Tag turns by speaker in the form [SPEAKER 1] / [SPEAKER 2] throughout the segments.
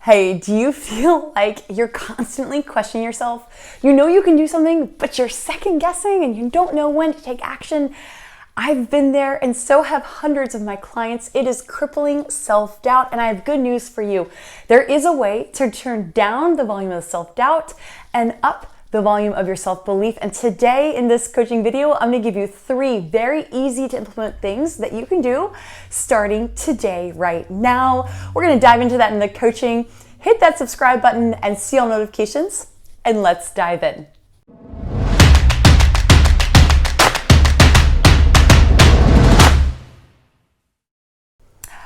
[SPEAKER 1] Hey, do you feel like you're constantly questioning yourself? You know you can do something, but you're second guessing and you don't know when to take action? I've been there, and so have hundreds of my clients. It is crippling self-doubt, and I have good news for you. There is a way to turn down the volume of self-doubt and up the volume of your self-belief. And today in this coaching video, I'm gonna give you 3 very easy to implement things that you can do starting today, right now. We're gonna dive into that in the coaching. Hit that subscribe button and see all notifications, and let's dive in.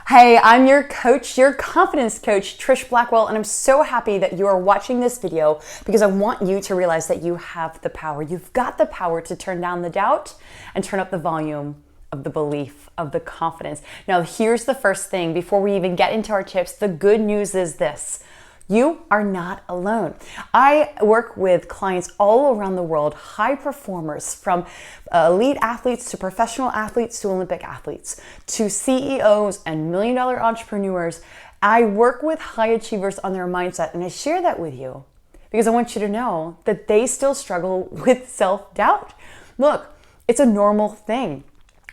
[SPEAKER 1] Hey, I'm your coach, your confidence coach, Trish Blackwell, and I'm so happy that you are watching this video because I want you to realize that you have the power. You've got the power to turn down the doubt and turn up the volume of the belief, of the confidence. Now, here's the first thing before we even get into our tips. The good news is this. You are not alone. I work with clients all around the world, high performers, from elite athletes to professional athletes to Olympic athletes to CEOs and million-dollar entrepreneurs. I work with high achievers on their mindset, and I share that with you because I want you to know that they still struggle with self-doubt. Look, it's a normal thing.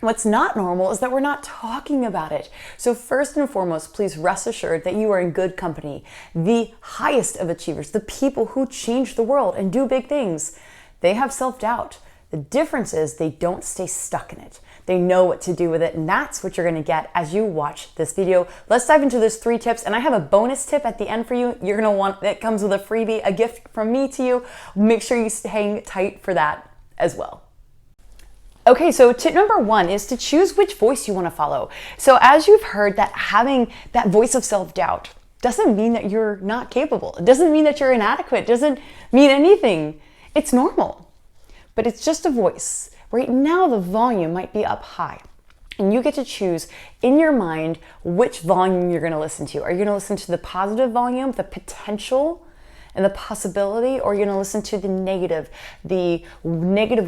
[SPEAKER 1] What's not normal is that we're not talking about it. So first and foremost, please rest assured that you are in good company. The highest of achievers, the people who change the world and do big things, they have self-doubt. The difference is they don't stay stuck in it. They know what to do with it, and that's what you're gonna get as you watch this video. Let's dive into those 3 tips, and I have a bonus tip at the end for you. You're gonna want, it comes with a freebie, a gift from me to you. Make sure you hang tight for that as well. Okay, so tip number 1 is to choose which voice you want to follow. So as you've heard, that having that voice of self-doubt doesn't mean that you're not capable. It doesn't mean that you're inadequate. It doesn't mean anything. It's normal, but it's just a voice. Right now, the volume might be up high, and you get to choose in your mind which volume you're going to listen to. Are you going to listen to the positive volume, the potential, and the possibility, or you're going to listen to the negative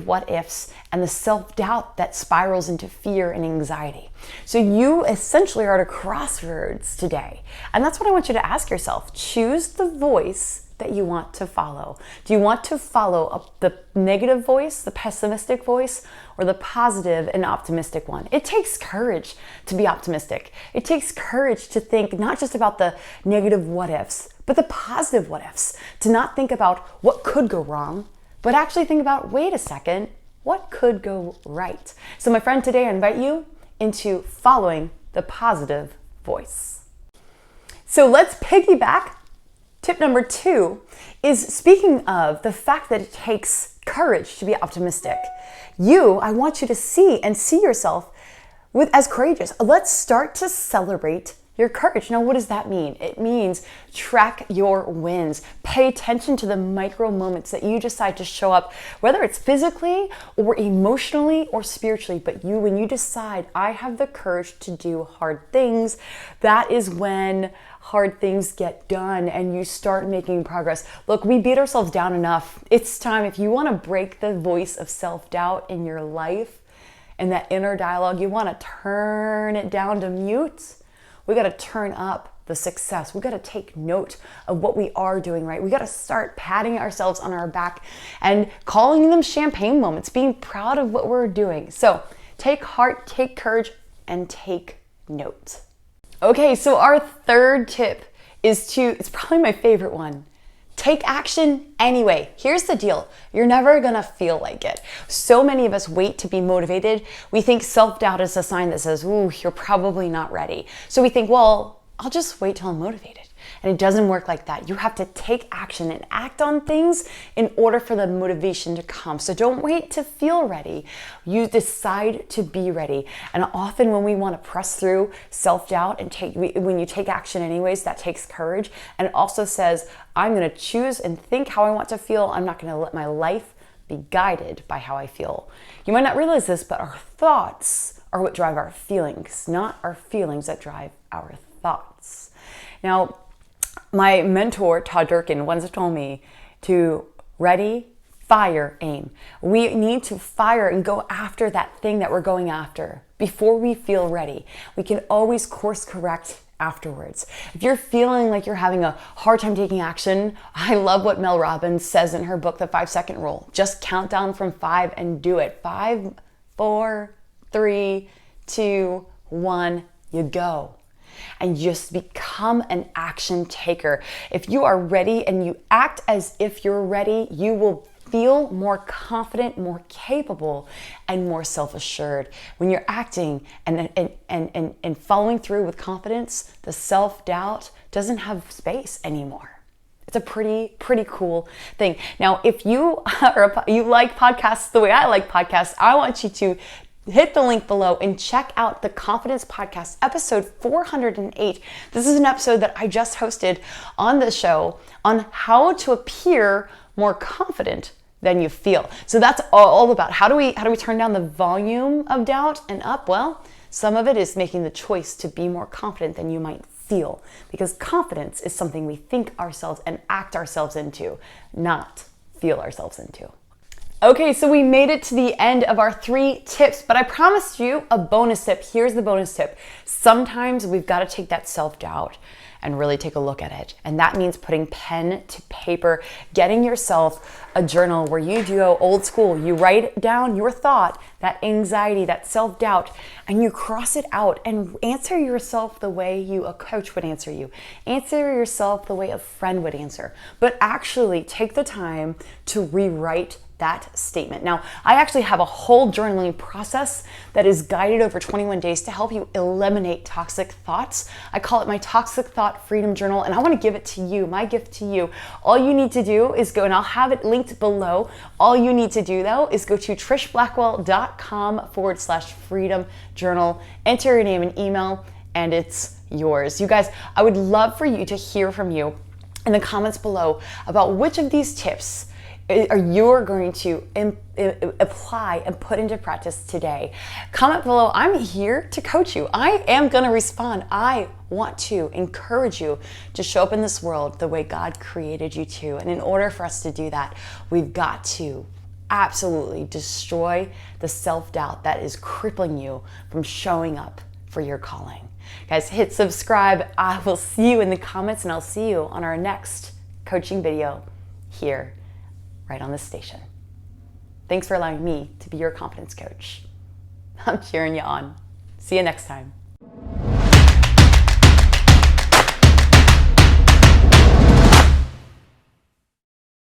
[SPEAKER 1] what ifs and the self-doubt that spirals into fear and anxiety. So you essentially are at a crossroads today. And that's what I want you to ask yourself. Choose the voice that you want to follow. Do you want to follow the negative voice, the pessimistic voice, or the positive and optimistic one? It takes courage to be optimistic. It takes courage to think not just about the negative what ifs, but the positive what ifs. To not think about what could go wrong, but actually think about, wait a second, what could go right? So my friend, today I invite you into following the positive voice. So let's piggyback. Tip number 2 is, speaking of the fact that it takes courage to be optimistic. I want you to see yourself as courageous. Let's start to celebrate your courage. Now, what does that mean? It means track your wins. Pay attention to the micro moments that you decide to show up, whether it's physically or emotionally or spiritually. But when you decide, I have the courage to do hard things, that is when hard things get done and you start making progress. Look, we beat ourselves down enough. It's time, if you want to break the voice of self-doubt in your life and that inner dialogue, you want to turn it down to mute. We got to turn up the success. We got to take note of what we are doing right. We got to start patting ourselves on our back and calling them champagne moments, being proud of what we're doing. So take heart, take courage, and take note. Okay, so our 3rd tip it's probably my favorite one. Take action anyway. Here's the deal. You're never gonna feel like it. So many of us wait to be motivated. We think self-doubt is a sign that says, ooh, you're probably not ready. So we think, well, I'll just wait till I'm motivated. And it doesn't work like that. You have to take action and act on things in order for the motivation to come. So don't wait to feel ready. You decide to be ready. And often when we want to press through self-doubt and when you take action anyways, that takes courage. And it also says, I'm going to choose and think how I want to feel. I'm not going to let my life be guided by how I feel. You might not realize this, but our thoughts are what drive our feelings, not our feelings that drive our thoughts. Now, my mentor, Todd Durkin, once told me to ready, fire, aim. We need to fire and go after that thing that we're going after before we feel ready. We can always course correct afterwards. If you're feeling like you're having a hard time taking action, I love what Mel Robbins says in her book, The 5-Second Rule. Just count down from 5 and do it. 5, 4, 3, 2, 1, you go. And just become an action taker. If you are ready and you act as if you're ready, you will feel more confident, more capable, and more self-assured. When you're acting and following through with confidence, the self-doubt doesn't have space anymore. It's a pretty cool thing. Now, if you you like podcasts the way I like podcasts, I want you to hit the link below and check out the Confidence Podcast, episode 408. This is an episode that I just hosted on the show on how to appear more confident than you feel. So that's all about how do we turn down the volume of doubt and up? Well, some of it is making the choice to be more confident than you might feel, because confidence is something we think ourselves and act ourselves into, not feel ourselves into. Okay, so we made it to the end of our 3 tips, but I promised you a bonus tip. Here's the bonus tip. Sometimes we've got to take that self-doubt and really take a look at it. And that means putting pen to paper, getting yourself a journal where you go old school. You write down your thought, that anxiety, that self-doubt, and you cross it out and answer yourself the way a coach would answer you. Answer yourself the way a friend would answer. But actually take the time to rewrite that statement. Now, I actually have a whole journaling process that is guided over 21 days to help you eliminate toxic thoughts. I call it my Toxic Thought Freedom Journal, and I want to give it to you, my gift to you. All you need to do is go, and I'll have it linked below. All you need to do though is go to trishblackwell.com/freedom journal, enter your name and email, and it's yours. You guys, I would love for you to hear from you in the comments below about which of these tips are you going to apply and put into practice today. Comment below. I'm here to coach you. I am going to respond. I want to encourage you to show up in this world the way God created you to. And in order for us to do that, we've got to absolutely destroy the self-doubt that is crippling you from showing up for your calling. Guys, hit subscribe. I will see you in the comments, and I'll see you on our next coaching video here right on this station. Thanks for allowing me to be your confidence coach. I'm cheering you on. See you next time.